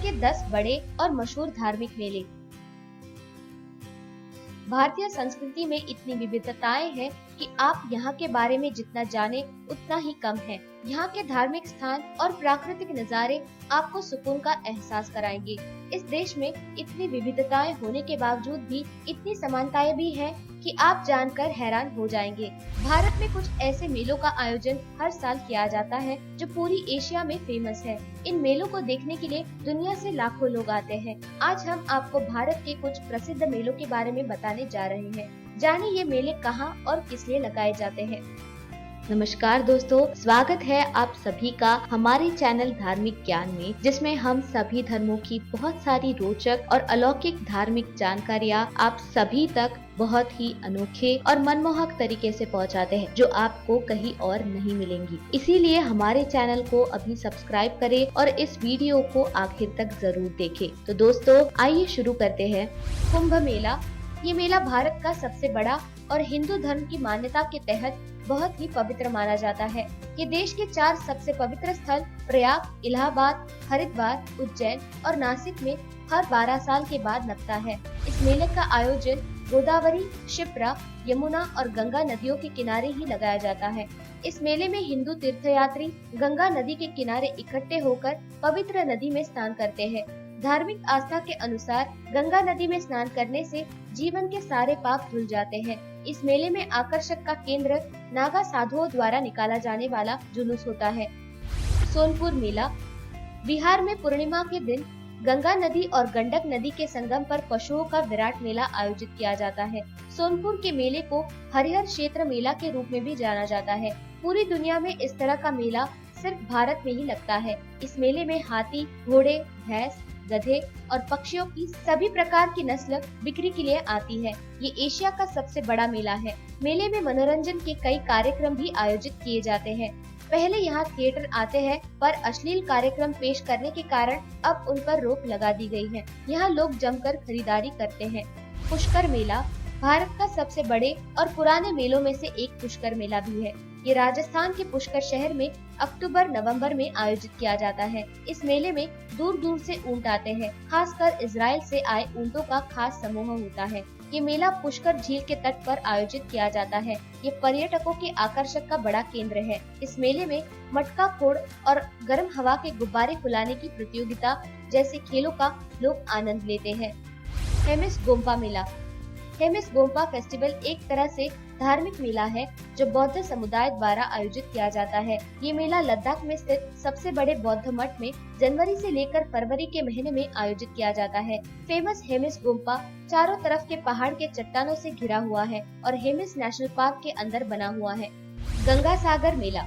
के 10 बड़े और मशहूर धार्मिक मेले। भारतीय संस्कृति में इतनी विविधताएं हैं कि आप यहाँ के बारे में जितना जाने उतना ही कम है। यहाँ के धार्मिक स्थान और प्राकृतिक नज़ारे आपको सुकून का एहसास कराएंगे। इस देश में इतनी विविधताएं होने के बावजूद भी इतनी समानताएं भी हैं कि आप जानकर हैरान हो जाएंगे। भारत में कुछ ऐसे मेलों का आयोजन हर साल किया जाता है जो पूरी एशिया में फेमस है। इन मेलों को देखने के लिए दुनिया से लाखों लोग आते हैं। आज हम आपको भारत के कुछ प्रसिद्ध मेलों के बारे में बताने जा रहे हैं। जानिए ये मेले कहाँ और किस लिए लगाए जाते हैं। नमस्कार दोस्तों, स्वागत है आप सभी का हमारे चैनल धार्मिक ज्ञान में, जिसमें हम सभी धर्मों की बहुत सारी रोचक और अलौकिक धार्मिक जानकारियाँ आप सभी तक बहुत ही अनोखे और मनमोहक तरीके से पहुंचाते हैं, जो आपको कहीं और नहीं मिलेंगी। इसीलिए हमारे चैनल को अभी सब्सक्राइब करें और इस वीडियो को आखिर तक जरूर देखें। तो दोस्तों आइए शुरू करते हैं। कुंभ मेला। ये मेला भारत का सबसे बड़ा और हिंदू धर्म की मान्यता के तहत बहुत ही पवित्र माना जाता है। ये देश के 4 सबसे पवित्र स्थल प्रयाग, इलाहाबाद, हरिद्वार, उज्जैन और नासिक में हर 12 साल के बाद लगता है। इस मेले का आयोजन गोदावरी, शिप्रा, यमुना और गंगा नदियों के किनारे ही लगाया जाता है। इस मेले में हिंदू तीर्थयात्री गंगा नदी के किनारे इकट्ठे होकर पवित्र नदी में स्नान करते हैं। धार्मिक आस्था के अनुसार गंगा नदी में स्नान करने से जीवन के सारे पाप धुल जाते हैं। इस मेले में आकर्षक का केंद्र नागा साधुओं द्वारा निकाला जाने वाला जुलूस होता है। सोनपुर मेला। बिहार में पूर्णिमा के दिन गंगा नदी और गंडक नदी के संगम पर पशुओं का विराट मेला आयोजित किया जाता है। सोनपुर के मेले को हरिहर क्षेत्र मेला के रूप में भी जाना जाता है। पूरी दुनिया में इस तरह का मेला सिर्फ भारत में ही लगता है। इस मेले में हाथी, घोड़े, भैंस, गधे और पक्षियों की सभी प्रकार की नस्ल बिक्री के लिए आती है। ये एशिया का सबसे बड़ा मेला है। मेले में मनोरंजन के कई कार्यक्रम भी आयोजित किए जाते हैं। पहले यहाँ थिएटर आते हैं, पर अश्लील कार्यक्रम पेश करने के कारण अब उन पर रोक लगा दी गई है। यहाँ लोग जमकर खरीदारी करते हैं। पुष्कर मेला। भारत का सबसे बड़े और पुराने मेलों में से एक पुष्कर मेला भी है। ये राजस्थान के पुष्कर शहर में अक्टूबर-नवंबर में आयोजित किया जाता है। इस मेले में दूर दूर से ऊंट आते हैं। खासकर इजराइल से आए ऊंटों का खास समूह होता है। ये मेला पुष्कर झील के तट पर आयोजित किया जाता है। ये पर्यटकों के आकर्षण का बड़ा केंद्र है। इस मेले में मटका फोड़ और गर्म हवा के गुब्बारे फुलाने की प्रतियोगिता जैसे खेलों का लोग आनंद लेते हैं। हेमिस गोम्पा मेला। हेमिस गोम्पा फेस्टिवल एक तरह से धार्मिक मेला है जो बौद्ध समुदाय द्वारा आयोजित किया जाता है। ये मेला लद्दाख में स्थित सबसे बड़े बौद्ध मठ में जनवरी से लेकर फरवरी के महीने में आयोजित किया जाता है। फेमस हेमिस गोम्पा चारों तरफ के पहाड़ के चट्टानों से घिरा हुआ है और हेमिस नेशनल पार्क के अंदर बना हुआ है। गंगा सागर मेला।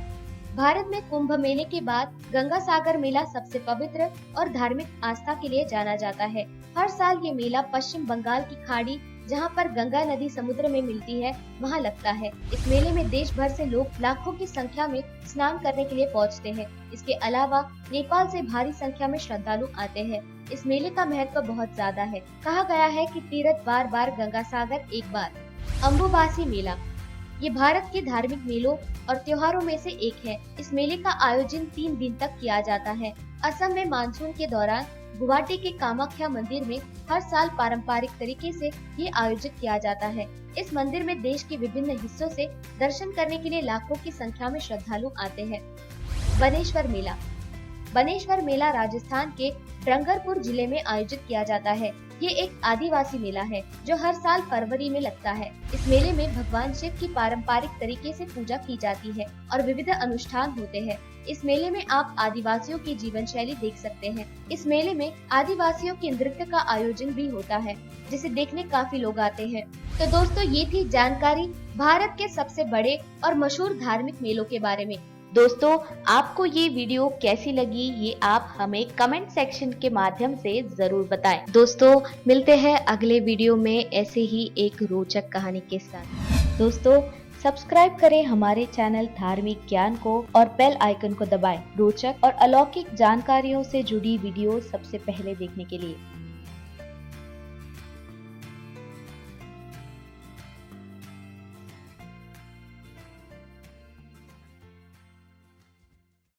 भारत में कुंभ मेले के बाद गंगा सागर मेला सबसे पवित्र और धार्मिक आस्था के लिए जाना जाता है। हर साल ये मेला पश्चिम बंगाल की खाड़ी, जहाँ पर गंगा नदी समुद्र में मिलती है, वहाँ लगता है। इस मेले में देश भर से लोग लाखों की संख्या में स्नान करने के लिए पहुँचते हैं। इसके अलावा नेपाल से भारी संख्या में श्रद्धालु आते हैं। इस मेले का महत्व बहुत ज्यादा है। कहा गया है कि तीर्थ बार बार गंगा सागर एक बार। अम्बुबासी मेला। ये भारत के धार्मिक मेलों और त्योहारों में से एक है। इस मेले का आयोजन 3 दिन तक किया जाता है। असम में मानसून के दौरान गुवाहाटी के कामाख्या मंदिर में हर साल पारंपरिक तरीके से ये आयोजित किया जाता है। इस मंदिर में देश के विभिन्न हिस्सों से दर्शन करने के लिए लाखों की संख्या में श्रद्धालु आते हैं। बनेश्वर मेला। बनेश्वर मेला राजस्थान के डंगरपुर जिले में आयोजित किया जाता है। ये एक आदिवासी मेला है जो हर साल फरवरी में लगता है। इस मेले में भगवान शिव की पारंपरिक तरीके से पूजा की जाती है और विविध अनुष्ठान होते हैं। इस मेले में आप आदिवासियों की जीवन शैली देख सकते हैं। इस मेले में आदिवासियों के नृत्य का आयोजन भी होता है, जिसे देखने काफी लोग आते हैं। तो दोस्तों ये थी जानकारी भारत के सबसे बड़े और मशहूर धार्मिक मेलों के बारे में। दोस्तों आपको ये वीडियो कैसी लगी ये आप हमें कमेंट सेक्शन के माध्यम से जरूर बताएं। दोस्तों मिलते हैं अगले वीडियो में ऐसे ही एक रोचक कहानी के साथ। दोस्तों सब्सक्राइब करें हमारे चैनल धार्मिक ज्ञान को और बेल आइकन को दबाएं रोचक और अलौकिक जानकारियों से जुड़ी वीडियो सबसे पहले देखने के लिए।